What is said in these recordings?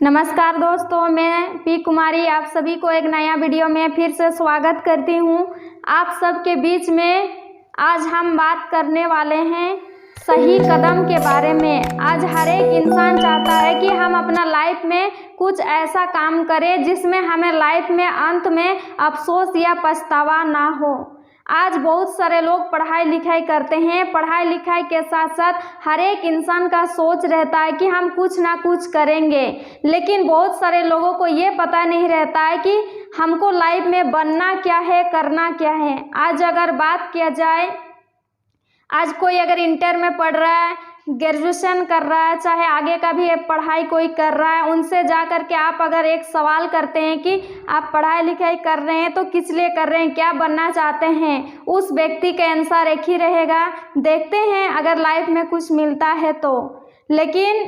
नमस्कार दोस्तों, मैं पी कुमारी आप सभी को एक नया वीडियो में फिर से स्वागत करती हूं। आप सबके बीच में आज हम बात करने वाले हैं सही कदम के बारे में। आज हर एक इंसान चाहता है कि हम अपना लाइफ में कुछ ऐसा काम करें जिसमें हमें लाइफ में अंत में अफसोस या पछतावा ना हो। आज बहुत सारे लोग पढ़ाई लिखाई करते हैं। पढ़ाई लिखाई के साथ साथ हर एक इंसान का सोच रहता है कि हम कुछ ना कुछ करेंगे, लेकिन बहुत सारे लोगों को ये पता नहीं रहता है कि हमको लाइफ में बनना क्या है, करना क्या है। आज अगर बात किया जाए, आज कोई अगर इंटर में पढ़ रहा है, ग्रेजुएशन कर रहा है, चाहे आगे का भी पढ़ाई कोई कर रहा है, उनसे जा कर के आप अगर एक सवाल करते हैं कि आप पढ़ाई लिखाई कर रहे हैं तो किस लिए कर रहे हैं, क्या बनना चाहते हैं, उस व्यक्ति का आंसर एक ही रहेगा, देखते हैं अगर लाइफ में कुछ मिलता है तो। लेकिन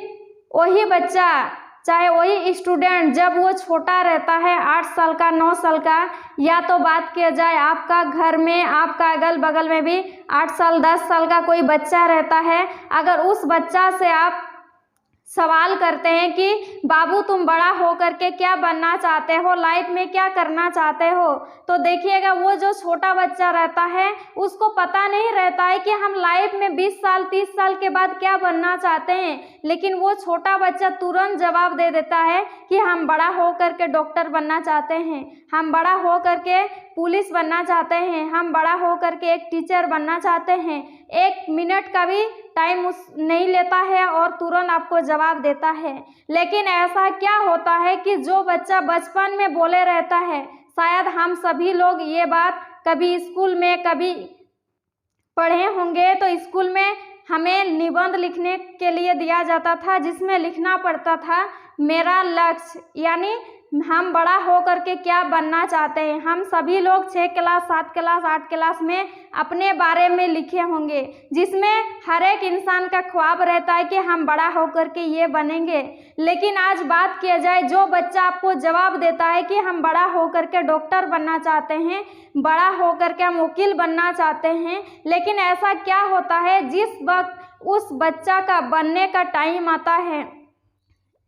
वही बच्चा, चाहे वही स्टूडेंट जब वो छोटा रहता है, 8 साल का, 9 साल का, या तो बात किया जाए आपका घर में, आपका अगल बगल में भी 8 साल 10 साल का कोई बच्चा रहता है, अगर उस बच्चा से आप सवाल करते हैं कि बाबू तुम बड़ा हो करके क्या बनना चाहते हो, लाइफ में क्या करना चाहते हो, तो देखिएगा वो जो छोटा बच्चा रहता है उसको पता नहीं रहता है कि हम लाइफ में 20 साल 30 साल के बाद क्या बनना चाहते हैं। लेकिन वो छोटा बच्चा तुरंत जवाब दे देता है कि हम बड़ा हो करके डॉक्टर बनना चाहते हैं, हम बड़ा हो करके पुलिस बनना चाहते हैं, हम बड़ा हो करके एक टीचर बनना चाहते हैं। 1 मिनट का भी टाइम नहीं लेता है और तुरंत आपको जवाब देता है। लेकिन ऐसा क्या होता है कि जो बच्चा बचपन में बोले रहता है, शायद हम सभी लोग ये बात कभी स्कूल में कभी पढ़े होंगे, तो स्कूल में हमें निबंध लिखने के लिए दिया जाता था जिसमें लिखना पड़ता था मेरा लक्ष्य, यानी हम बड़ा हो करके क्या बनना चाहते हैं। हम सभी लोग 6 क्लास 7 क्लास 8 क्लास में अपने बारे में लिखे होंगे, जिसमें हर एक इंसान का ख्वाब रहता है कि हम बड़ा हो करके ये बनेंगे। लेकिन आज बात किया जाए, जो बच्चा आपको जवाब देता है कि हम बड़ा हो करके डॉक्टर बनना चाहते हैं, बड़ा हो करके हम वकील बनना चाहते हैं, लेकिन ऐसा क्या होता है जिस वक्त उस बच्चा का बनने का टाइम आता है,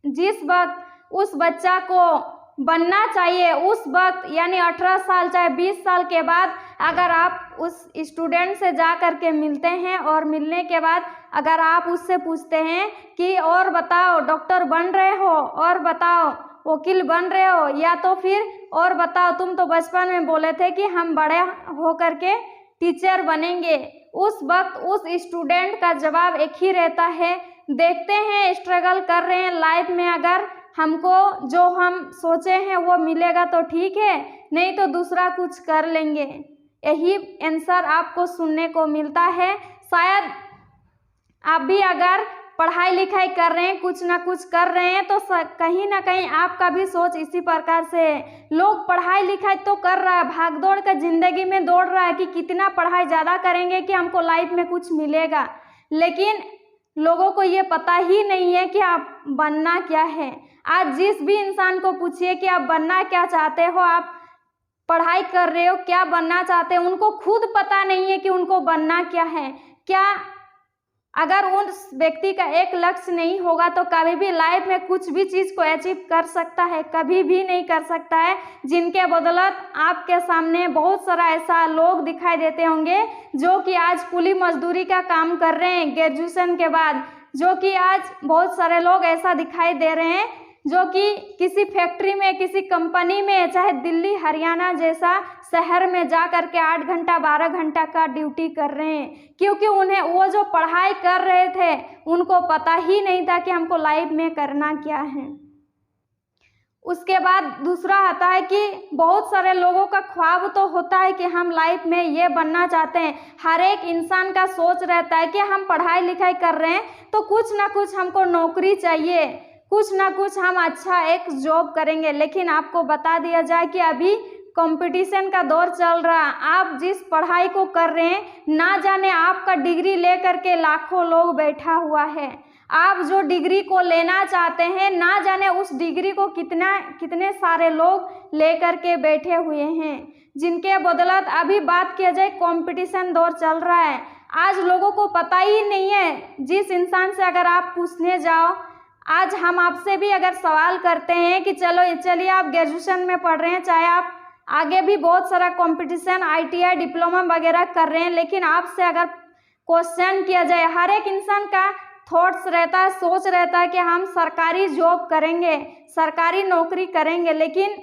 जिस वक्त उस बच्चा को बनना चाहिए, उस वक्त यानी 18 साल चाहे 20 साल के बाद अगर आप उस स्टूडेंट से जा कर के मिलते हैं और मिलने के बाद अगर आप उससे पूछते हैं कि और बताओ डॉक्टर बन रहे हो, और बताओ वकील बन रहे हो, या तो फिर और बताओ तुम तो बचपन में बोले थे कि हम बड़े हो करके टीचर बनेंगे, उस वक्त उस स्टूडेंट का जवाब एक ही रहता है, देखते हैं स्ट्रगल कर रहे हैं लाइफ में, अगर हमको जो हम सोचे हैं वो मिलेगा तो ठीक है, नहीं तो दूसरा कुछ कर लेंगे। यही आंसर आपको सुनने को मिलता है। शायद आप भी अगर पढ़ाई लिखाई कर रहे हैं, कुछ ना कुछ कर रहे हैं, तो कहीं ना कहीं आपका भी सोच इसी प्रकार से है। लोग पढ़ाई लिखाई तो कर रहा है, भाग दौड़ का जिंदगी में दौड़ रहा है कि कितना पढ़ाई ज़्यादा करेंगे कि हमको लाइफ में कुछ मिलेगा, लेकिन लोगों को ये पता ही नहीं है कि आप बनना क्या है। आज जिस भी इंसान को पूछिए कि आप बनना क्या चाहते हो, आप पढ़ाई कर रहे हो, क्या बनना चाहते हैं, उनको खुद पता नहीं है कि उनको बनना क्या है। क्या अगर उस व्यक्ति का एक लक्ष्य नहीं होगा तो कभी भी लाइफ में कुछ भी चीज़ को अचीव कर सकता है? कभी भी नहीं कर सकता है। जिनके बदौलत आपके सामने बहुत सारा ऐसा लोग दिखाई देते होंगे जो कि आज कुली मजदूरी का काम कर रहे हैं ग्रेजुएशन के बाद, जो कि आज बहुत सारे लोग ऐसा दिखाई दे रहे हैं जो कि किसी फैक्ट्री में, किसी कंपनी में, चाहे दिल्ली हरियाणा जैसा शहर में जा कर के 8 घंटा 12 घंटा का ड्यूटी कर रहे हैं, क्योंकि उन्हें वो जो पढ़ाई कर रहे थे उनको पता ही नहीं था कि हमको लाइफ में करना क्या है। उसके बाद दूसरा आता है कि बहुत सारे लोगों का ख्वाब तो होता है कि हम लाइफ में ये बनना चाहते हैं। हर एक इंसान का सोच रहता है कि हम पढ़ाई लिखाई कर रहे हैं तो कुछ ना कुछ हमको नौकरी चाहिए, कुछ ना कुछ हम अच्छा एक जॉब करेंगे। लेकिन आपको बता दिया जाए कि अभी कंपटीशन का दौर चल रहा है। आप जिस पढ़ाई को कर रहे हैं, ना जाने आपका डिग्री लेकर के लाखों लोग बैठा हुआ है। आप जो डिग्री को लेना चाहते हैं, ना जाने उस डिग्री को कितने सारे लोग लेकर के बैठे हुए हैं, जिनके बदौलत अभी बात किया जाए कंपटीशन दौर चल रहा है। आज लोगों को पता ही नहीं है, जिस इंसान से अगर आप पूछने जाओ आज हम आपसे भी अगर सवाल करते हैं कि चलिए आप ग्रेजुएशन में पढ़ रहे हैं, चाहे आप आगे भी बहुत सारा कंपटीशन ITI डिप्लोमा वगैरह कर रहे हैं, लेकिन आपसे अगर क्वेश्चन किया जाए, हर एक इंसान का थॉट्स रहता है, सोच रहता है कि हम सरकारी जॉब करेंगे, सरकारी नौकरी करेंगे, लेकिन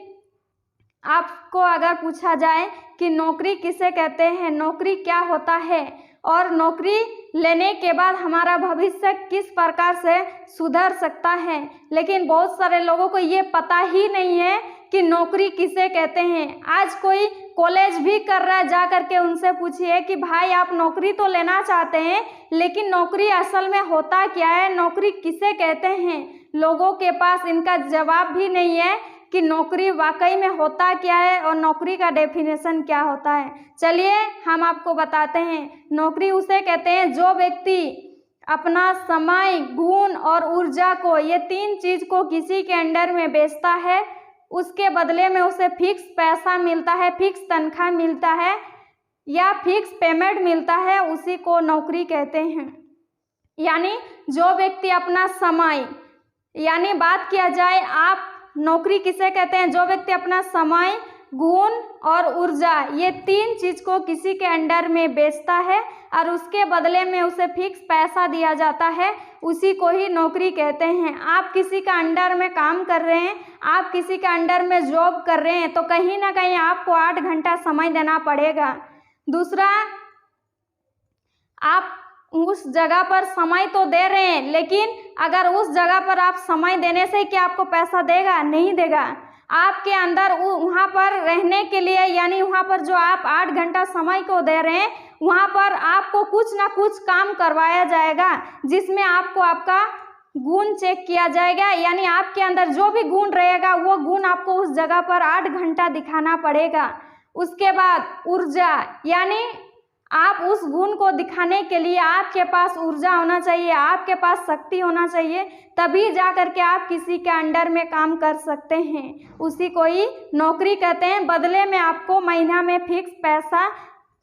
आपको अगर पूछा जाए कि नौकरी किसे कहते हैं, नौकरी क्या होता है और नौकरी लेने के बाद हमारा भविष्य किस प्रकार से सुधर सकता है, लेकिन बहुत सारे लोगों को ये पता ही नहीं है कि नौकरी किसे कहते हैं। आज कोई कॉलेज भी कर रहा है, जा करके उनसे पूछिए कि भाई आप नौकरी तो लेना चाहते हैं, लेकिन नौकरी असल में होता क्या है, नौकरी किसे कहते हैं। लोगों के पास इनका जवाब भी नहीं है कि नौकरी वाकई में होता क्या है और नौकरी का डेफिनेशन क्या होता है। चलिए हम आपको बताते हैं। नौकरी उसे कहते हैं जो व्यक्ति अपना समय, गुण और ऊर्जा को, ये 3 चीज को किसी के अंडर में बेचता है, उसके बदले में उसे फिक्स पैसा मिलता है, फिक्स तनख्वाह मिलता है या फिक्स पेमेंट मिलता है, उसी को नौकरी कहते हैं। यानी जो व्यक्ति अपना समय, यानी बात किया जाए आप नौकरी किसे कहते हैं, जो व्यक्ति अपना समय, गुण और ऊर्जा, ये 3 चीज को किसी के अंडर में बेचता है और उसके बदले में उसे फिक्स पैसा दिया जाता है, उसी को ही नौकरी कहते हैं। आप किसी का अंडर में काम कर रहे हैं, आप किसी के अंडर में जॉब कर रहे हैं, तो कहीं ना कहीं आपको 8 घंटा समय देना पड़ेगा। दूसरा, आप उस जगह पर समय तो दे रहे हैं, लेकिन अगर उस जगह पर आप समय देने से क्या आपको पैसा देगा? नहीं देगा। आपके अंदर वहाँ पर रहने के लिए, यानी वहाँ पर जो आप 8 घंटा समय को दे रहे हैं, वहाँ पर आपको कुछ ना कुछ काम करवाया जाएगा, जिसमें आपको आपका गुण चेक किया जाएगा, यानी आपके अंदर जो भी गुण रहेगा वो गुण आपको उस जगह पर 8 घंटा दिखाना पड़ेगा। उसके बाद ऊर्जा, यानी आप उस गुण को दिखाने के लिए आपके पास ऊर्जा होना चाहिए, आपके पास शक्ति होना चाहिए, तभी जा कर के आप किसी के अंडर में काम कर सकते हैं। उसी को ही नौकरी कहते हैं। बदले में आपको महीना में फिक्स पैसा,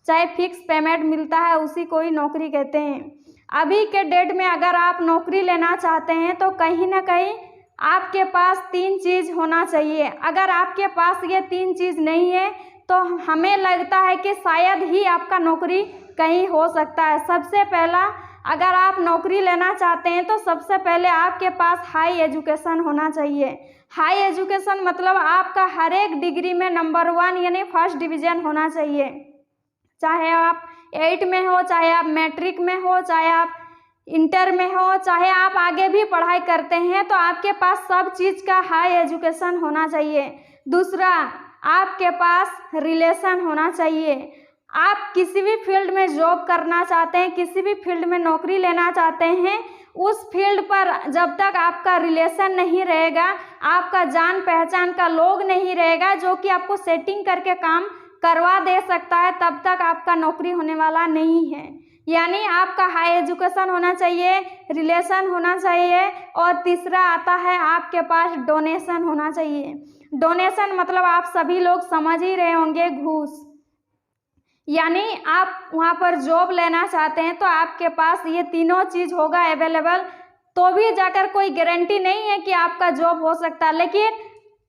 चाहे फिक्स पेमेंट मिलता है, उसी को ही नौकरी कहते हैं। अभी के डेट में अगर आप नौकरी लेना चाहते हैं तो कहीं ना कहीं आपके पास 3 चीज़ होना चाहिए। अगर आपके पास ये 3 चीज़ नहीं है तो हमें लगता है कि शायद ही आपका नौकरी कहीं हो सकता है। सबसे पहला, अगर आप नौकरी लेना चाहते हैं तो सबसे पहले आपके पास हाई एजुकेशन होना चाहिए। हाई एजुकेशन मतलब आपका हर एक डिग्री में नंबर 1 यानी फर्स्ट डिवीज़न होना चाहिए। चाहे आप 8 में हो, चाहे आप मैट्रिक में हो, चाहे आप इंटर में हो, चाहे आप आगे भी पढ़ाई करते हैं, तो आपके पास सब चीज़ का हाई एजुकेशन होना चाहिए। दूसरा, आपके पास रिलेशन होना चाहिए। आप किसी भी फील्ड में जॉब करना चाहते हैं, किसी भी फील्ड में नौकरी लेना चाहते हैं, उस फील्ड पर जब तक आपका रिलेशन नहीं रहेगा, आपका जान पहचान का लोग नहीं रहेगा जो कि आपको सेटिंग करके काम करवा दे सकता है, तब तक आपका नौकरी होने वाला नहीं है। यानी आपका हाई एजुकेशन होना चाहिए, रिलेशन होना चाहिए, और तीसरा आता है आपके पास डोनेशन होना चाहिए। डोनेशन मतलब आप सभी लोग समझ ही रहे होंगे, घूस। यानी आप वहाँ पर जॉब लेना चाहते हैं तो आपके पास ये तीनों चीज़ होगा अवेलेबल, तो भी जाकर कोई गारंटी नहीं है कि आपका जॉब हो सकता। लेकिन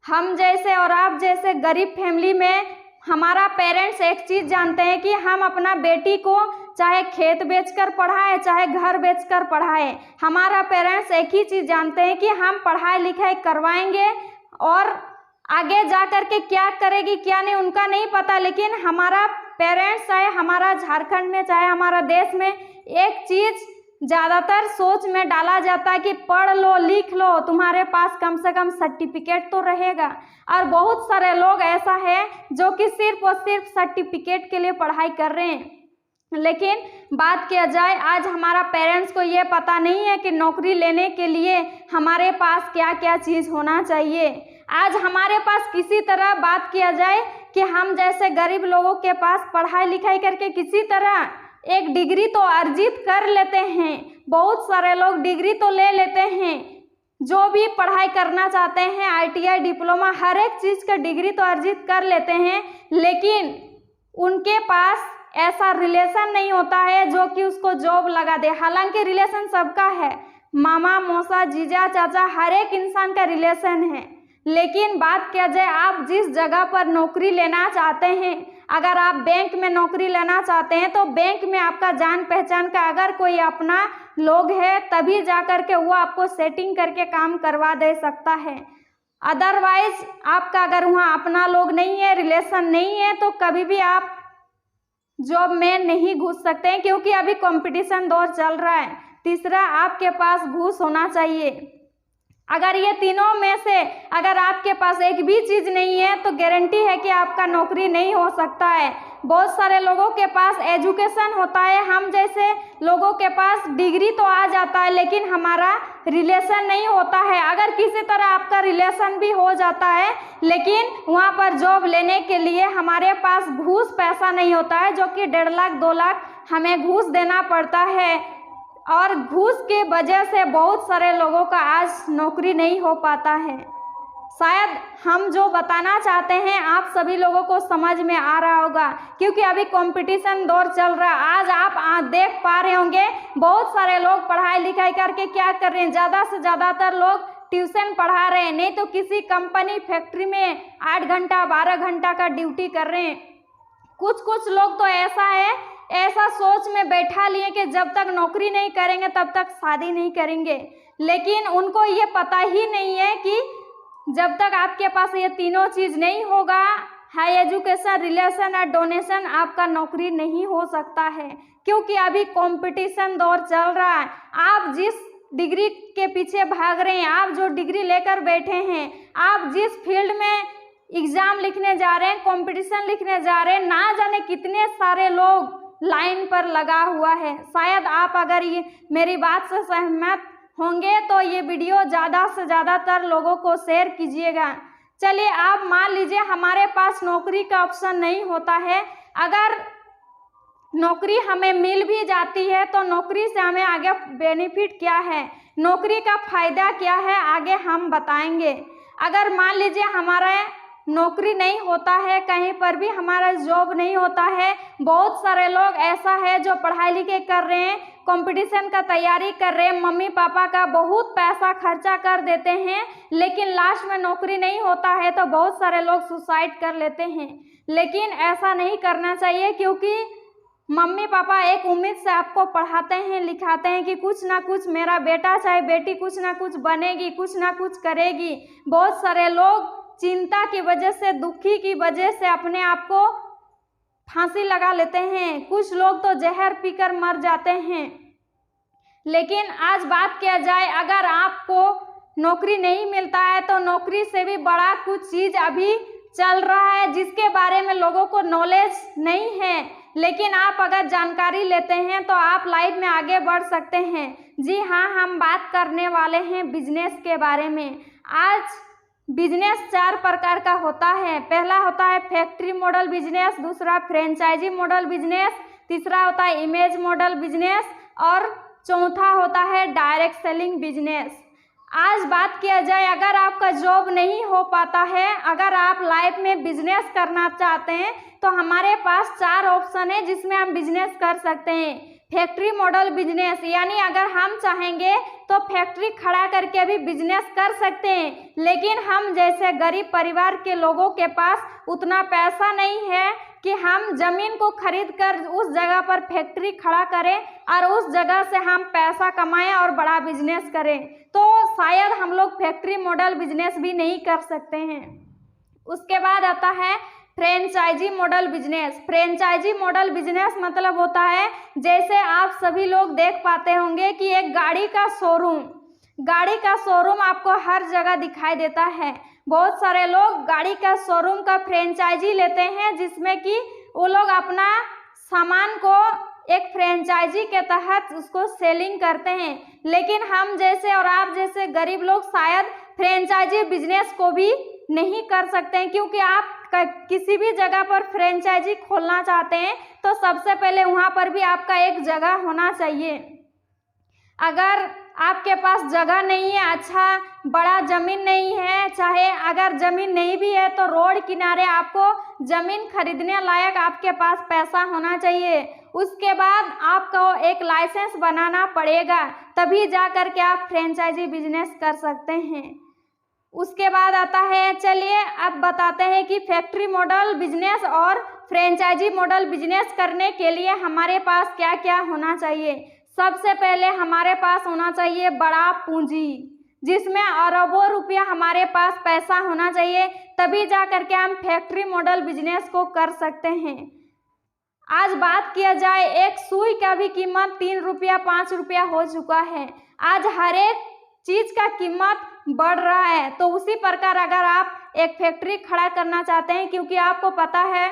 हम जैसे और आप जैसे गरीब फैमिली में हमारा पेरेंट्स एक चीज़ जानते हैं कि हम अपना बेटी को चाहे खेत बेचकर पढ़ाए, चाहे घर बेचकर पढ़ाए, हमारा पेरेंट्स एक ही चीज़ जानते हैं कि हम पढ़ाई लिखाई करवाएंगे, और आगे जा कर के क्या करेगी क्या नहीं उनका नहीं पता। लेकिन हमारा पेरेंट्स, चाहे हमारा झारखंड में, चाहे हमारा देश में, एक चीज़ ज़्यादातर सोच में डाला जाता है कि पढ़ लो, लिख लो, तुम्हारे पास कम से कम सर्टिफिकेट तो रहेगा। और बहुत सारे लोग ऐसा है जो कि सिर्फ और सिर्फ सर्टिफिकेट के लिए पढ़ाई कर रहे हैं। लेकिन बात किया जाए, आज हमारा पेरेंट्स को ये पता नहीं है कि नौकरी लेने के लिए हमारे पास क्या क्या चीज़ होना चाहिए। आज हमारे पास किसी तरह बात किया जाए कि हम जैसे गरीब लोगों के पास पढ़ाई लिखाई करके किसी तरह एक डिग्री तो अर्जित कर लेते हैं। बहुत सारे लोग डिग्री तो ले लेते हैं, जो भी पढ़ाई करना चाहते हैं, ITI डिप्लोमा, हर एक चीज़ का डिग्री तो अर्जित कर लेते हैं, लेकिन उनके पास ऐसा रिलेशन नहीं होता है जो कि उसको जॉब लगा दे। हालांकि रिलेशन सबका है, मामा मौसा जीजा चाचा हर एक इंसान का रिलेशन है। लेकिन बात किया जाए, आप जिस जगह पर नौकरी लेना चाहते हैं, अगर आप बैंक में नौकरी लेना चाहते हैं तो बैंक में आपका जान पहचान का अगर कोई अपना लोग है तभी जा कर के वो आपको सेटिंग करके काम करवा दे सकता है। अदरवाइज आपका अगर वहाँ अपना लोग नहीं है, रिलेशन नहीं है, तो कभी भी आप जॉब में नहीं घुस सकते हैं, क्योंकि अभी कंपटीशन दौर चल रहा है। तीसरा, आपके पास घूस होना चाहिए। अगर ये तीनों में से अगर आपके पास एक भी चीज़ नहीं है तो गारंटी है कि आपका नौकरी नहीं हो सकता है। बहुत सारे लोगों के पास एजुकेशन होता है, हम जैसे लोगों के पास डिग्री तो आ जाता है, लेकिन हमारा रिलेशन नहीं होता है। अगर किसी तरह आपका रिलेशन भी हो जाता है, लेकिन वहाँ पर जॉब लेने के लिए हमारे पास घूस पैसा नहीं होता है, जो कि 1.5 लाख 2 लाख हमें घूस देना पड़ता है। और घूस की वजह से बहुत सारे लोगों का आज नौकरी नहीं हो पाता है। शायद हम जो बताना चाहते हैं आप सभी लोगों को समझ में आ रहा होगा, क्योंकि अभी कंपटीशन दौर चल रहा है। आज आप देख पा रहे होंगे बहुत सारे लोग पढ़ाई लिखाई करके क्या कर रहे हैं, ज़्यादा से ज़्यादातर लोग ट्यूशन पढ़ा रहे हैं, नहीं तो किसी कंपनी फैक्ट्री में 8 घंटा 12 घंटा का ड्यूटी कर रहे हैं। कुछ लोग तो ऐसा सोच में बैठा लिए कि जब तक नौकरी नहीं करेंगे तब तक शादी नहीं करेंगे, लेकिन उनको ये पता ही नहीं है कि जब तक आपके पास ये तीनों चीज़ नहीं होगा, हाई एजुकेशन, रिलेशन और डोनेशन, आपका नौकरी नहीं हो सकता है। क्योंकि अभी कंपटीशन दौर चल रहा है। आप जिस डिग्री के पीछे भाग रहे हैं, आप जो डिग्री लेकर बैठे हैं, आप जिस फील्ड में एग्ज़ाम लिखने जा रहे हैं, कंपटीशन लिखने जा रहे हैं, ना जाने कितने सारे लोग लाइन पर लगा हुआ है। शायद आप अगर ये मेरी बात से सहमत होंगे तो ये वीडियो ज़्यादा से ज़्यादातर लोगों को शेयर कीजिएगा। चलिए, आप मान लीजिए हमारे पास नौकरी का ऑप्शन नहीं होता है, अगर नौकरी हमें मिल भी जाती है तो नौकरी से हमें आगे बेनिफिट क्या है, नौकरी का फ़ायदा क्या है, आगे हम बताएंगे। अगर मान लीजिए हमारा नौकरी नहीं होता है, कहीं पर भी हमारा जॉब नहीं होता है, बहुत सारे लोग ऐसा है जो पढ़ाई लिखाई कर रहे हैं, कंपटीशन का तैयारी कर रहे हैं, मम्मी पापा का बहुत पैसा खर्चा कर देते हैं, लेकिन लास्ट में नौकरी नहीं होता है तो बहुत सारे लोग सुसाइड कर लेते हैं। लेकिन ऐसा नहीं करना चाहिए, क्योंकि मम्मी पापा एक उम्मीद से आपको पढ़ाते हैं लिखाते हैं कि कुछ ना कुछ मेरा बेटा चाहे बेटी कुछ ना कुछ बनेगी, कुछ ना कुछ करेगी। बहुत सारे लोग चिंता की वजह से, दुखी की वजह से अपने आप को फांसी लगा लेते हैं, कुछ लोग तो जहर पीकर मर जाते हैं। लेकिन आज बात किया जाए, अगर आपको नौकरी नहीं मिलता है तो नौकरी से भी बड़ा कुछ चीज़ अभी चल रहा है जिसके बारे में लोगों को नॉलेज नहीं है, लेकिन आप अगर जानकारी लेते हैं तो आप लाइफ में आगे बढ़ सकते हैं। जी हाँ, हम बात करने वाले हैं बिजनेस के बारे में। आज बिजनेस 4 प्रकार का होता है। पहला होता है फैक्ट्री मॉडल बिजनेस, दूसरा फ्रेंचाइजी मॉडल बिजनेस, तीसरा होता है इमेज मॉडल बिजनेस और चौथा होता है डायरेक्ट सेलिंग बिजनेस। आज बात किया जाए, अगर आपका जॉब नहीं हो पाता है, अगर आप लाइफ में बिजनेस करना चाहते हैं तो हमारे पास 4 ऑप्शन है जिसमें हम बिजनेस कर सकते हैं। फैक्ट्री मॉडल बिजनेस, यानी अगर हम चाहेंगे तो फैक्ट्री खड़ा करके भी बिजनेस कर सकते हैं, लेकिन हम जैसे गरीब परिवार के लोगों के पास उतना पैसा नहीं है कि हम जमीन को खरीद कर उस जगह पर फैक्ट्री खड़ा करें और उस जगह से हम पैसा कमाएं और बड़ा बिजनेस करें, तो शायद हम लोग फैक्ट्री मॉडल बिजनेस भी नहीं कर सकते हैं। उसके बाद आता है franchise model business. Franchise model business मतलब होता है, जैसे आप सभी लोग देख पाते होंगे कि एक गाड़ी का शोरूम आपको हर जगह दिखाई देता है। बहुत सारे लोग गाड़ी का शोरूम का फ्रेंचाइजी लेते हैं, जिसमें कि वो लोग अपना सामान को एक फ्रेंचाइजी के तहत उसको सेलिंग करते हैं। लेकिन हम जैसे और आप जैसे गरीब लोग शायद फ्रेंचाइजी बिजनेस को भी नहीं कर सकते हैं, क्योंकि आप किसी भी जगह पर फ्रेंचाइजी खोलना चाहते हैं तो सबसे पहले वहाँ पर भी आपका एक जगह होना चाहिए। अगर आपके पास जगह नहीं है, अच्छा बड़ा ज़मीन नहीं है, चाहे अगर ज़मीन नहीं भी है तो रोड किनारे आपको ज़मीन खरीदने लायक आपके पास पैसा होना चाहिए। उसके बाद आपको एक लाइसेंस बनाना पड़ेगा, तभी जा कर के आप फ्रेंचाइजी बिजनेस कर सकते हैं। उसके बाद आता है, चलिए अब बताते हैं कि फैक्ट्री मॉडल बिजनेस और फ्रेंचाइजी मॉडल बिजनेस करने के लिए हमारे पास क्या क्या होना चाहिए। सबसे पहले हमारे पास होना चाहिए बड़ा पूंजी, जिसमें अरबों रुपया हमारे पास पैसा होना चाहिए, तभी जा करके हम फैक्ट्री मॉडल बिजनेस को कर सकते हैं। आज बात किया जाए, एक सुई का भी कीमत 3 रुपया 5 रुपया हो चुका है। आज हर एक चीज का कीमत बढ़ रहा है। तो उसी प्रकार अगर आप एक फैक्ट्री खड़ा करना चाहते हैं, क्योंकि आपको पता है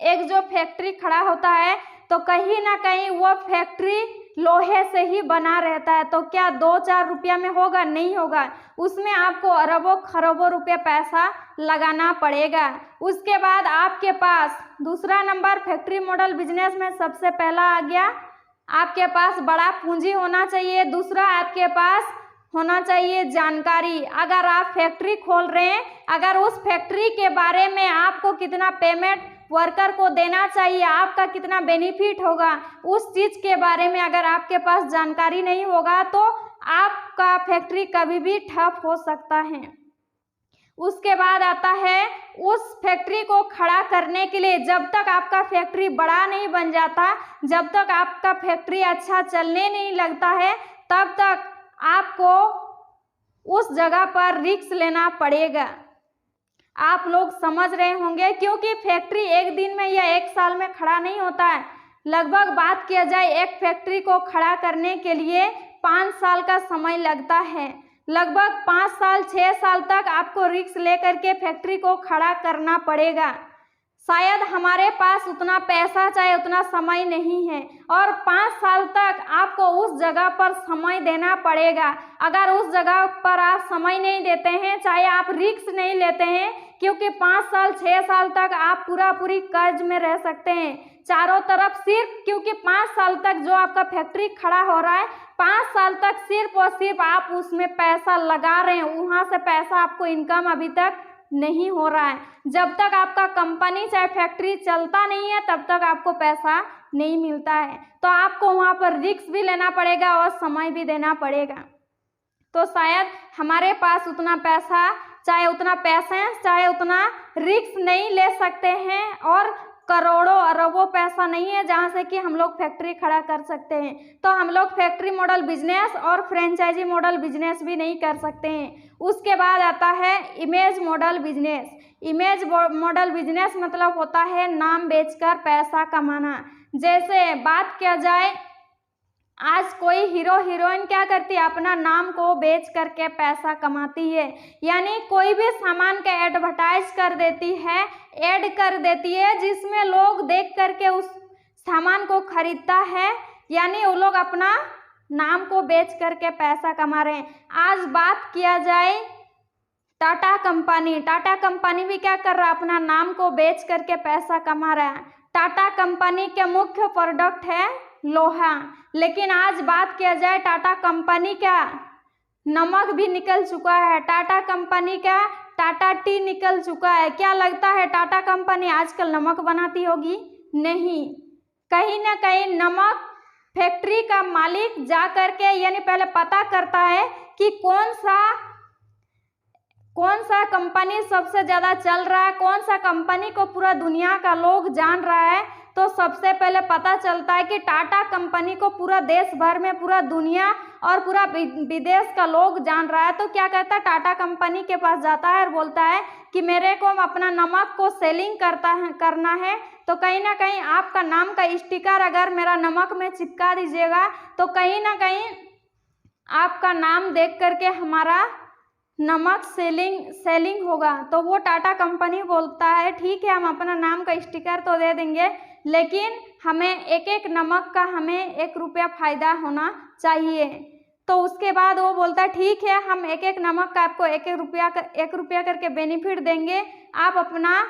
एक जो फैक्ट्री खड़ा होता है तो कहीं ना कहीं वो फैक्ट्री लोहे से ही बना रहता है, तो क्या 2-4 रुपया में होगा? नहीं होगा, उसमें आपको अरबों खरबों रुपया पैसा लगाना पड़ेगा। उसके बाद आपके पास दूसरा नंबर फैक्ट्री मॉडल बिजनेस में सबसे पहला आ गया, आपके पास बड़ा पूंजी होना चाहिए। दूसरा आपके पास होना चाहिए जानकारी। अगर आप फैक्ट्री खोल रहे हैं, अगर उस फैक्ट्री के बारे में आपको कितना पेमेंट वर्कर को देना चाहिए, आपका कितना बेनिफिट होगा, उस चीज के बारे में अगर आपके पास जानकारी नहीं होगा तो आपका फैक्ट्री कभी भी ठप हो सकता है। उसके बाद आता है, उस फैक्ट्री को खड़ा करने के लिए जब तक आपका फैक्ट्री बड़ा नहीं बन जाता, जब तक आपका फैक्ट्री अच्छा चलने नहीं लगता है, तब तक आपको उस जगह पर रिस्क लेना पड़ेगा। आप लोग समझ रहे होंगे, क्योंकि फैक्ट्री एक दिन में या एक साल में खड़ा नहीं होता है। लगभग बात किया जाए, एक फैक्ट्री को खड़ा करने के लिए 5 साल का समय लगता है। लगभग 5 साल 6 साल तक आपको रिस्क लेकर के फैक्ट्री को खड़ा करना पड़ेगा। शायद हमारे पास उतना पैसा चाहे उतना समय नहीं है, और 5 साल तक आपको उस जगह पर समय देना पड़ेगा। अगर उस जगह पर आप समय नहीं देते हैं, चाहे आप रिस्क नहीं लेते हैं, क्योंकि 5 साल 6 साल तक आप पूरी कर्ज में रह सकते हैं चारों तरफ, सिर्फ क्योंकि 5 साल तक जो आपका फैक्ट्री खड़ा हो रहा है, 5 साल तक सिर्फ और सिर्फ आप उसमें पैसा लगा रहे हैं, वहाँ से पैसा आपको इनकम अभी तक नहीं हो रहा है। जब तक आपका कंपनी चाहे फैक्ट्री चलता नहीं है, तब तक आपको पैसा नहीं मिलता है। तो आपको वहाँ पर रिस्क भी लेना पड़ेगा और समय भी देना पड़ेगा। तो शायद हमारे पास उतना पैसा, चाहे उतना पैसेंस, चाहे उतना रिस्क नहीं ले सकते हैं, और करोड़ों अरबों पैसा नहीं है जहाँ से कि हम लोग फैक्ट्री खड़ा कर सकते हैं। तो हम लोग फैक्ट्री मॉडल बिजनेस और फ्रेंचाइजी मॉडल बिजनेस भी नहीं कर सकते हैं। उसके बाद आता है image model business. Image model business मतलब होता है नाम बेचकर पैसा कमाना। जैसे बात किया जाए, आज कोई हीरो हीरोइन क्या करती है, अपना नाम को बेच करके पैसा कमाती है। यानी कोई भी सामान का एडवर्टाइज कर देती है, ऐड कर देती है, जिसमें लोग देख करके उस सामान को खरीदता है। यानी वो लोग अपना नाम को बेच करके पैसा कमा रहे हैं। आज बात किया जाए टाटा कंपनी, टाटा कंपनी भी क्या कर रहा है, अपना नाम को बेच करके पैसा कमा रहा है। टाटा कंपनी के मुख्य प्रोडक्ट है लोहा, लेकिन आज बात किया जाए टाटा कंपनी का नमक भी निकल चुका है, टाटा कंपनी का टाटा टी निकल चुका है। क्या लगता है टाटा कंपनी आजकल नमक बनाती होगी? नहीं, कहीं ना कहीं नमक फैक्ट्री का मालिक जा करके यानी पहले पता करता है कि कौन सा कंपनी सबसे ज़्यादा चल रहा है, कौन सा कंपनी को पूरा दुनिया का लोग जान रहा है। तो सबसे पहले पता चलता है कि टाटा कंपनी को पूरा देश भर में, पूरा दुनिया और पूरा विदेश का लोग जान रहा है। तो क्या कहता है, टाटा कंपनी के पास जाता है और बोलता है कि मेरे को अपना नमक को सेलिंग करना है, तो कहीं ना कहीं आपका नाम का स्टिकर अगर मेरा नमक में चिपका दीजिएगा, तो कहीं ना कहीं आपका नाम देख करके हमारा नमक सेलिंग होगा। तो वो टाटा कंपनी बोलता है ठीक है, हम अपना नाम का स्टिकर तो दे देंगे, लेकिन हमें एक एक नमक का हमें 1 रुपया फ़ायदा होना चाहिए। तो उसके बाद वो बोलता है ठीक है, हम एक एक नमक का आपको 1 रुपया करके बेनिफिट देंगे, आप अपना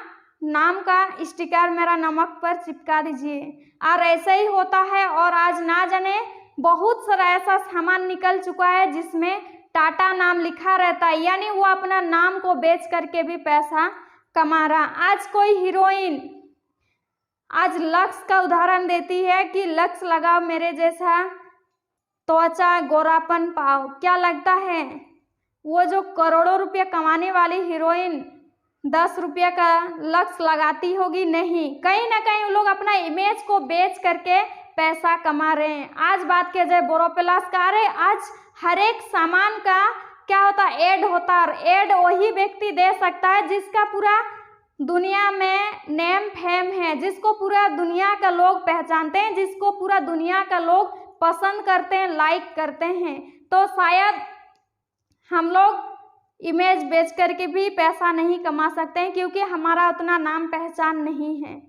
नाम का स्टिकर मेरा नमक पर चिपका दीजिए। और ऐसा ही होता है। और आज ना जाने बहुत सारा ऐसा सामान निकल चुका है जिसमें टाटा नाम लिखा रहता है, यानी वो अपना नाम को बेच करके भी पैसा कमा रहा। आज कोई हीरोइन आज लक्ष्य का उदाहरण देती है कि लक्ष्य लगाओ मेरे जैसा, त्वचा गोरापन पाओ। क्या लगता है वो जो करोड़ों रुपये कमाने वाली हीरोइन 10 रुपये का लक्ष्य लगाती होगी? नहीं, कहीं ना कहीं वो लोग अपना इमेज को बेच करके पैसा कमा रहे हैं। आज बात किया जाए बोरोप्लस का, अरे आज हर एक सामान का क्या होता है, ऐड होता है। और ऐड वही व्यक्ति दे सकता है जिसका पूरा दुनिया में नेम फेम है, जिसको पूरा दुनिया का लोग पहचानते हैं, जिसको पूरा दुनिया का लोग पसंद करते हैं, लाइक करते हैं। तो शायद हम लोग इमेज बेच करके भी पैसा नहीं कमा सकते हैं, क्योंकि हमारा उतना नाम पहचान नहीं है।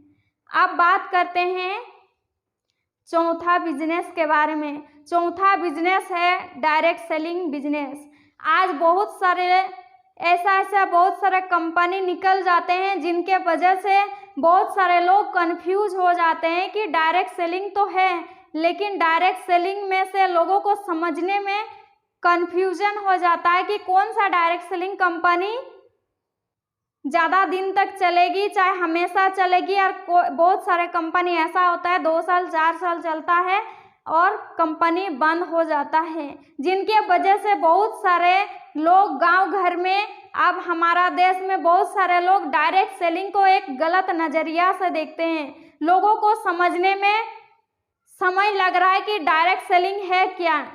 अब बात करते हैं चौथा बिजनेस के बारे में। चौथा बिजनेस है डायरेक्ट सेलिंग बिजनेस। आज बहुत सारे कंपनी निकल जाते हैं, जिनके वजह से बहुत सारे लोग कंफ्यूज हो जाते हैं कि डायरेक्ट सेलिंग तो है, लेकिन डायरेक्ट सेलिंग में से लोगों को समझने में कंफ्यूजन हो जाता है कि कौन सा डायरेक्ट सेलिंग कंपनी ज़्यादा दिन तक चलेगी, चाहे हमेशा चलेगी। और बहुत सारे कंपनी ऐसा होता है 2 साल 4 साल चलता है और कंपनी बंद हो जाता है, जिनके वजह से बहुत सारे लोग गांव घर में, अब हमारा देश में बहुत सारे लोग डायरेक्ट सेलिंग को एक गलत नज़रिया से देखते हैं। लोगों को समझने में समय लग रहा है कि डायरेक्ट सेलिंग है क्या,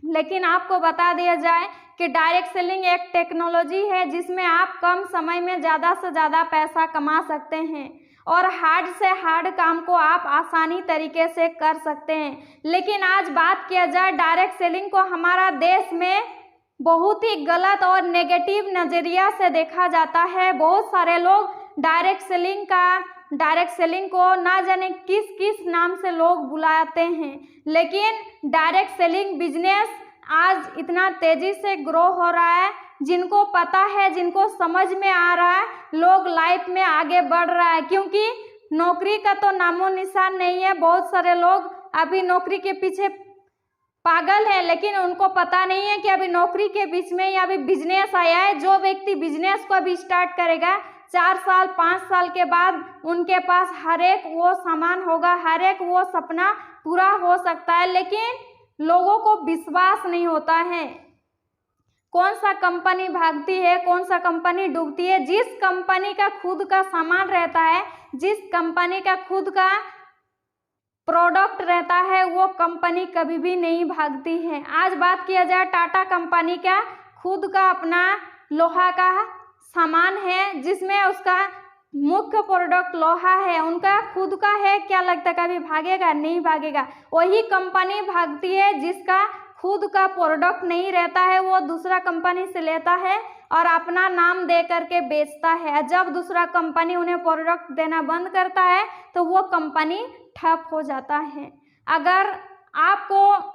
लेकिन आपको बता दिया जाए कि डायरेक्ट सेलिंग एक टेक्नोलॉजी है जिसमें आप कम समय में ज़्यादा से ज़्यादा पैसा कमा सकते हैं और हार्ड से हार्ड काम को आप आसानी तरीके से कर सकते हैं। लेकिन आज बात किया जाए डायरेक्ट सेलिंग को, हमारा देश में बहुत ही गलत और नेगेटिव नज़रिया से देखा जाता है। बहुत सारे लोग डायरेक्ट सेलिंग को ना जाने किस किस नाम से लोग बुलाते हैं, लेकिन डायरेक्ट सेलिंग बिजनेस आज इतना तेज़ी से ग्रो हो रहा है। जिनको पता है, जिनको समझ में आ रहा है, लोग लाइफ में आगे बढ़ रहा है, क्योंकि नौकरी का तो नामो निशान नहीं है। बहुत सारे लोग अभी नौकरी के पीछे पागल है, लेकिन उनको पता नहीं है कि अभी नौकरी के बीच में ही अभी बिजनेस आया है। जो व्यक्ति बिजनेस को अभी स्टार्ट करेगा, 4 साल 5 साल के बाद उनके पास हर एक वो सामान होगा, हर एक वो सपना पूरा हो सकता है। लेकिन लोगों को विश्वास नहीं होता है। कौन सा कंपनी भागती है, कौन सा कंपनी डूबती है? जिस कंपनी का खुद का सामान रहता है, जिस कंपनी का खुद का प्रोडक्ट रहता है, वो कंपनी कभी भी नहीं भागती है। आज बात किया जाए टाटा कंपनी का खुद का अपना लोहा का सामान है, जिसमें उसका मुख्य प्रोडक्ट लोहा है, उनका खुद का है। क्या लगता है कभी भागेगा? नहीं भागेगा। वही कंपनी भागती है जिसका खुद का प्रोडक्ट नहीं रहता है, वो दूसरा कंपनी से लेता है और अपना नाम दे करके बेचता है। जब दूसरा कंपनी उन्हें प्रोडक्ट देना बंद करता है तो वो कंपनी ठप हो जाता है। अगर आपको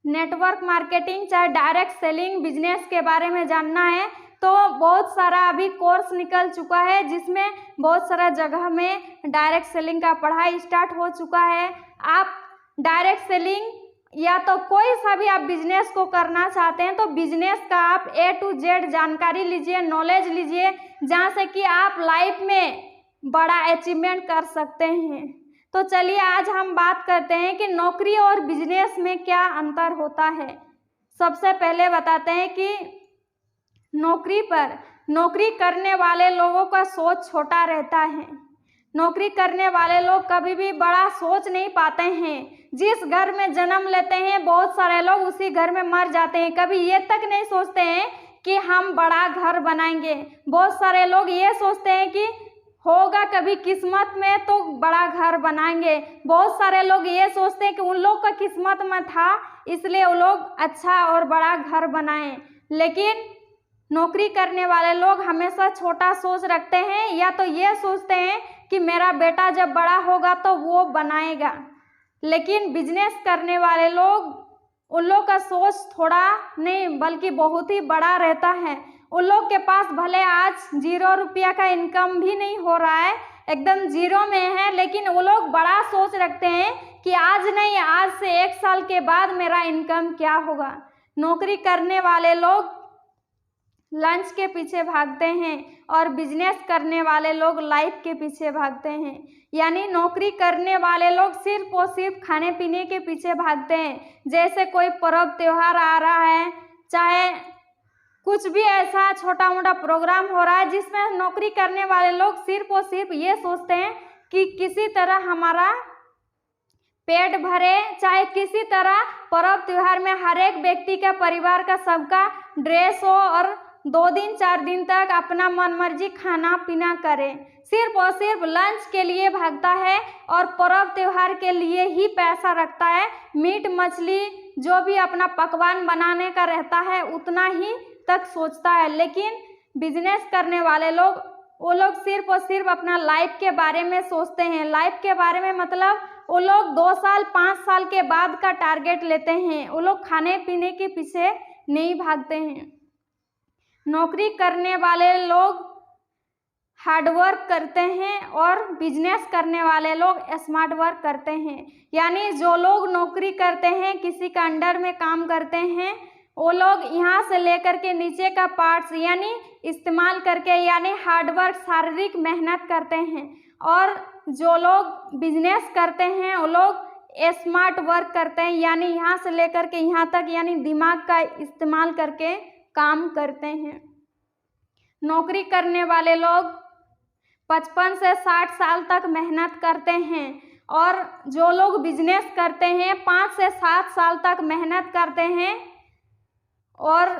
नेटवर्क मार्केटिंग चाहे डायरेक्ट सेलिंग बिजनेस के बारे में जानना है तो बहुत सारा अभी कोर्स निकल चुका है, जिसमें बहुत सारा जगह में डायरेक्ट सेलिंग का पढ़ाई स्टार्ट हो चुका है। आप डायरेक्ट सेलिंग या तो कोई सा भी आप बिजनेस को करना चाहते हैं तो बिजनेस का आप A to Z जानकारी लीजिए, नॉलेज लीजिए, जहाँ से कि आप लाइफ में बड़ा अचीवमेंट कर सकते हैं। तो चलिए आज हम बात करते हैं कि नौकरी और बिजनेस में क्या अंतर होता है। सबसे पहले बताते हैं कि नौकरी करने वाले लोगों का सोच छोटा रहता है। नौकरी करने वाले लोग कभी भी बड़ा सोच नहीं पाते हैं। जिस घर में जन्म लेते हैं बहुत सारे लोग उसी घर में मर जाते हैं। कभी ये तक नहीं सोचते हैं कि हम बड़ा घर बनाएंगे। बहुत सारे लोग ये सोचते हैं कि होगा कभी किस्मत में तो बड़ा घर बनाएंगे। बहुत सारे लोग ये सोचते हैं कि उन लोग का किस्मत में था इसलिए वो लोग अच्छा और बड़ा घर बनाएं। लेकिन नौकरी करने वाले लोग हमेशा छोटा सोच रखते हैं, या तो ये सोचते हैं कि मेरा बेटा जब बड़ा होगा तो वो बनाएगा। लेकिन बिजनेस करने वाले लोग, उन लोग का सोच थोड़ा नहीं बल्कि बहुत ही बड़ा रहता है। उन लोग के पास भले आज 0 रुपया का इनकम भी नहीं हो रहा है, एकदम जीरो में है, लेकिन वो लोग बड़ा सोच रखते हैं कि आज नहीं, आज से 1 साल के बाद मेरा इनकम क्या होगा। नौकरी करने वाले लोग लंच के पीछे भागते हैं और बिजनेस करने वाले लोग लाइफ के पीछे भागते हैं। यानी नौकरी करने वाले लोग सिर्फ और सिर्फ खाने पीने के पीछे भागते हैं। जैसे कोई पर्व त्योहार आ रहा है, चाहे कुछ भी ऐसा छोटा मोटा प्रोग्राम हो रहा है जिसमें नौकरी करने वाले लोग सिर्फ और सिर्फ ये सोचते हैं कि किसी तरह हमारा पेट भरे, चाहे किसी तरह पर्व त्योहार में हर एक व्यक्ति का, परिवार का, सबका ड्रेस हो और 2 दिन 4 दिन तक अपना मनमर्जी खाना पीना करे। सिर्फ और सिर्फ लंच के लिए भागता है और पर्व त्योहार के लिए ही पैसा रखता है। मीट मछली जो भी अपना पकवान बनाने का रहता है उतना ही तक सोचता है। लेकिन बिजनेस करने वाले लोग, वो लोग सिर्फ और सिर्फ अपना लाइफ के बारे में सोचते हैं। लाइफ के बारे में मतलब वो लोग 2 साल 5 साल के बाद का टारगेट लेते हैं। वो लोग खाने पीने के पीछे नहीं भागते हैं। नौकरी करने वाले लोग हार्डवर्क करते हैं और बिजनेस करने वाले लोग स्मार्ट वर्क करते हैं। यानी जो लोग नौकरी करते हैं, किसी का अंडर में काम करते हैं, वो लोग यहाँ से लेकर के नीचे का पार्ट्स यानी इस्तेमाल करके, यानी हार्डवर्क, शारीरिक मेहनत करते हैं। और जो लोग बिजनेस करते हैं वो लोग स्मार्ट वर्क करते हैं, यानी यहाँ से लेकर के यहाँ तक, यानी दिमाग का इस्तेमाल करके काम करते हैं। नौकरी करने वाले लोग 55 से 60 साल तक मेहनत करते हैं और जो लोग बिजनेस करते हैं 5 से 7 साल तक मेहनत करते हैं। और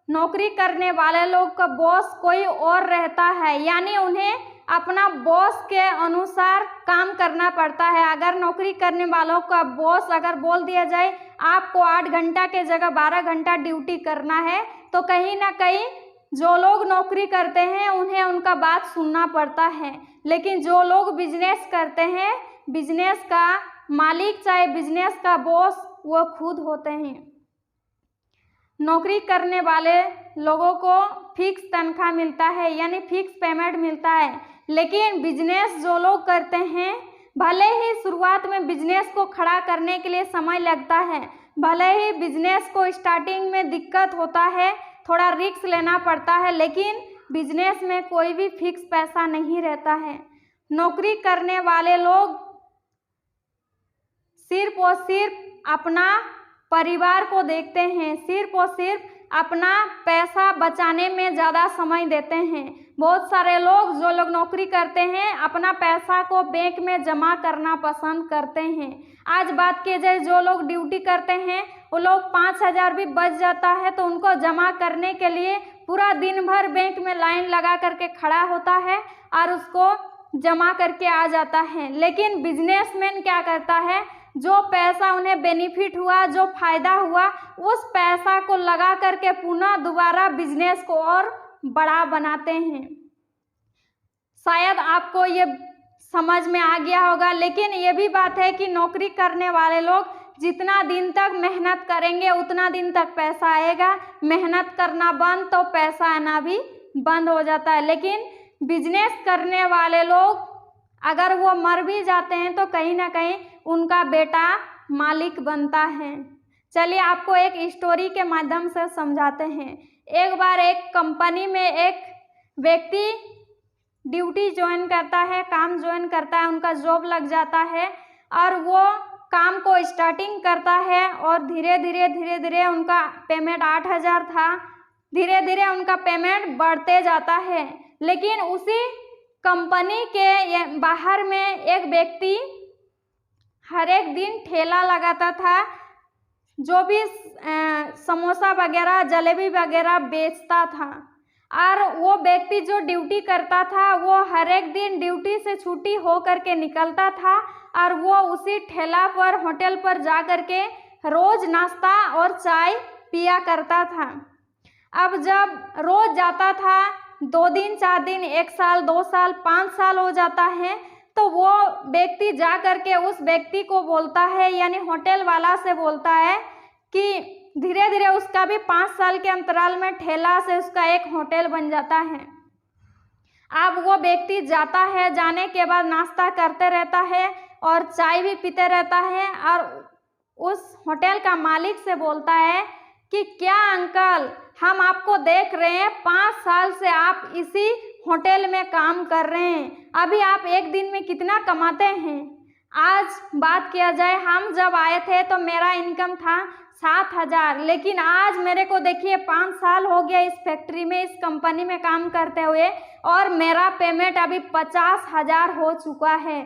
नौकरी करने वाले लोग का बॉस कोई और रहता है, यानी उन्हें अपना बॉस के अनुसार काम करना पड़ता है। अगर नौकरी करने वालों का बॉस अगर बोल दिया जाए आपको 8 घंटा के जगह 12 घंटा ड्यूटी करना है, तो कहीं ना कहीं जो लोग नौकरी करते हैं उन्हें उनका बात सुनना पड़ता है। लेकिन जो लोग बिजनेस करते हैं, बिजनेस का मालिक चाहे बिजनेस का बॉस वो खुद होते हैं। नौकरी करने वाले लोगों को फिक्स तनख्वाह मिलता है, यानी फिक्स पेमेंट मिलता है। लेकिन बिजनेस जो लोग करते हैं, भले ही शुरुआत में बिजनेस को खड़ा करने के लिए समय लगता है, भले ही बिजनेस को स्टार्टिंग में दिक्कत होता है, थोड़ा रिस्क लेना पड़ता है, लेकिन बिजनेस में कोई भी फिक्स पैसा नहीं रहता है। नौकरी करने वाले लोग सिर्फ और सिर्फ अपना परिवार को देखते हैं, सिर्फ और सिर्फ अपना पैसा बचाने में ज़्यादा समय देते हैं। बहुत सारे लोग, जो लोग नौकरी करते हैं, अपना पैसा को बैंक में जमा करना पसंद करते हैं। आज बात की जाए, जो लोग ड्यूटी करते हैं वो लोग 5,000 भी बच जाता है तो उनको जमा करने के लिए पूरा दिन भर बैंक में लाइन लगा करके खड़ा होता है और उसको जमा करके आ जाता है। लेकिन बिजनेसमैन क्या करता है, जो पैसा उन्हें बेनिफिट हुआ, जो फायदा हुआ, उस पैसा को लगा करके पुनः दोबारा बिजनेस को और बड़ा बनाते हैं। शायद आपको ये समझ में आ गया होगा। लेकिन ये भी बात है कि नौकरी करने वाले लोग जितना दिन तक मेहनत करेंगे उतना दिन तक पैसा आएगा। मेहनत करना बंद तो पैसा आना भी बंद हो जाता है। लेकिन बिजनेस करने वाले लोग अगर वो मर भी जाते हैं तो कहीं ना कहीं उनका बेटा मालिक बनता है। चलिए आपको एक स्टोरी के माध्यम से समझाते हैं। एक बार एक कंपनी में एक व्यक्ति ड्यूटी ज्वाइन करता है, काम ज्वाइन करता है, उनका जॉब लग जाता है और वो काम को स्टार्टिंग करता है और धीरे धीरे उनका पेमेंट 8,000 था, धीरे धीरे उनका पेमेंट बढ़ते जाता है। लेकिन उसी कंपनी के बाहर में एक व्यक्ति हर एक दिन ठेला लगाता था, जो भी समोसा वगैरह, जलेबी वगैरह बेचता था। और वो व्यक्ति जो ड्यूटी करता था वो हर एक दिन ड्यूटी से छुट्टी हो करके निकलता था और वो उसी ठेला पर, होटल पर जा करके रोज़ नाश्ता और चाय पिया करता था। अब जब रोज़ जाता था, 2 दिन 4 दिन, 1 साल 2 साल 5 साल हो जाता है, तो वो व्यक्ति जा करके उस व्यक्ति को बोलता है, यानी होटल वाला से बोलता है कि धीरे धीरे उसका भी 5 साल के अंतराल में ठेला से उसका एक होटल बन जाता है। अब वो व्यक्ति जाता है, जाने के बाद नाश्ता करते रहता है और चाय भी पीते रहता है और उस होटल का मालिक से बोलता है कि क्या अंकल, हम आपको देख रहे हैं 5 साल से आप इसी होटल में काम कर रहे हैं, अभी आप एक दिन में कितना कमाते हैं। आज बात किया जाए, हम जब आए थे तो मेरा इनकम था 7,000, लेकिन आज मेरे को देखिए 5 साल हो गया इस फैक्ट्री में, इस कंपनी में काम करते हुए, और मेरा पेमेंट अभी 50,000 हो चुका है।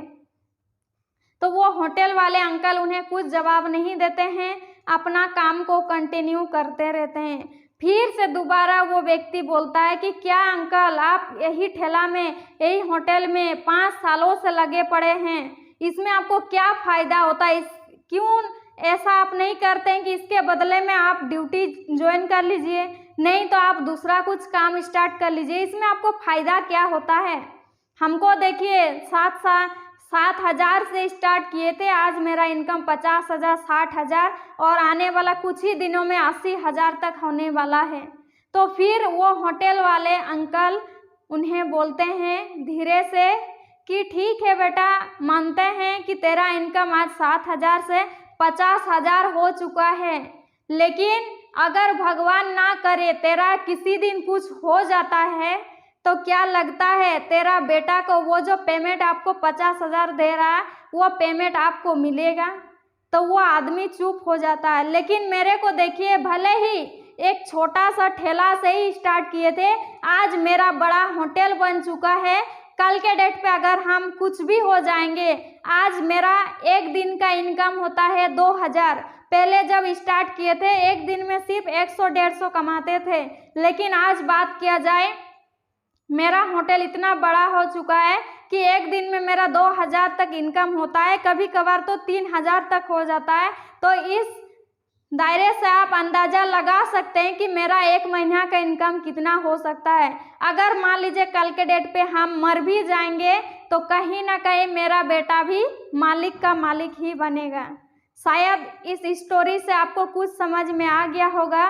तो वो होटल वाले अंकल उन्हें कुछ जवाब नहीं देते हैं, अपना काम को कंटिन्यू करते रहते हैं। फिर से दोबारा वो व्यक्ति बोलता है कि क्या अंकल, आप यही ठेला में, यही होटल में 5 सालों से लगे पड़े हैं, इसमें आपको क्या फ़ायदा होता है, क्यों ऐसा आप नहीं करते हैं कि इसके बदले में आप ड्यूटी ज्वाइन कर लीजिए, नहीं तो आप दूसरा कुछ काम स्टार्ट कर लीजिए, इसमें आपको फ़ायदा क्या होता है। हमको देखिए 7,000 से स्टार्ट किए थे, आज मेरा इनकम 50,000, 60,000 और आने वाला कुछ ही दिनों में 80,000 तक होने वाला है। तो फिर वो होटल वाले अंकल उन्हें बोलते हैं धीरे से कि ठीक है बेटा, मानते हैं कि तेरा इनकम आज 7,000 से 50,000 हो चुका है, लेकिन अगर भगवान ना करे तेरा किसी दिन कुछ हो जाता है तो क्या लगता है तेरा बेटा को वो जो पेमेंट आपको 50,000 दे रहा है वो पेमेंट आपको मिलेगा। तो वो आदमी चुप हो जाता है। लेकिन मेरे को देखिए, भले ही एक छोटा सा ठेला से ही स्टार्ट किए थे, आज मेरा बड़ा होटल बन चुका है। कल के डेट पे अगर हम कुछ भी हो जाएंगे, आज मेरा एक दिन का इनकम होता है 2,000। पहले जब स्टार्ट किए थे एक दिन में सिर्फ 100-150 कमाते थे, लेकिन आज बात किया जाए मेरा होटल इतना बड़ा हो चुका है कि एक दिन में मेरा 2,000 तक इनकम होता है, कभी कभार तो 3,000 तक हो जाता है। तो इस दायरे से आप अंदाज़ा लगा सकते हैं कि मेरा एक महीना का इनकम कितना हो सकता है। अगर मान लीजिए कल के डेट पे हम मर भी जाएंगे तो कहीं ना कहीं मेरा बेटा भी मालिक का मालिक ही बनेगा। शायद इस स्टोरी से आपको कुछ समझ में आ गया होगा।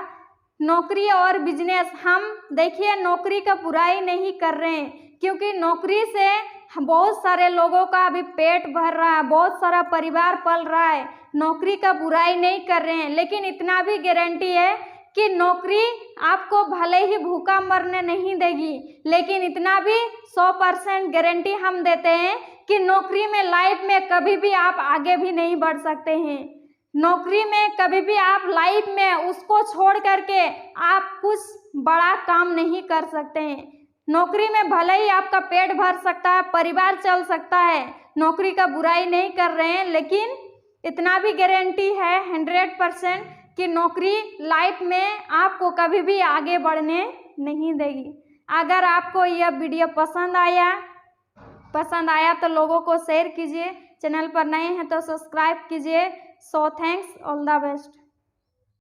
नौकरी और बिजनेस, हम देखिए नौकरी का बुराई नहीं कर रहे हैं, क्योंकि नौकरी से बहुत सारे लोगों का अभी पेट भर रहा है, बहुत सारा परिवार पल रहा है, नौकरी का बुराई नहीं कर रहे हैं। लेकिन इतना भी गारंटी है कि नौकरी आपको भले ही भूखा मरने नहीं देगी, लेकिन इतना भी 100% गारंटी हम देते हैं कि नौकरी में लाइफ में कभी भी आप आगे भी नहीं बढ़ सकते हैं। नौकरी में कभी भी आप लाइफ में उसको छोड़ करके आप कुछ बड़ा काम नहीं कर सकते हैं। नौकरी में भले ही आपका पेट भर सकता है, परिवार चल सकता है, नौकरी का बुराई नहीं कर रहे हैं, लेकिन इतना भी गारंटी है 100% कि नौकरी लाइफ में आपको कभी भी आगे बढ़ने नहीं देगी। अगर आपको यह वीडियो पसंद आया तो लोगों को शेयर कीजिए, चैनल पर नए हैं तो सब्सक्राइब कीजिए। So thanks, all the best.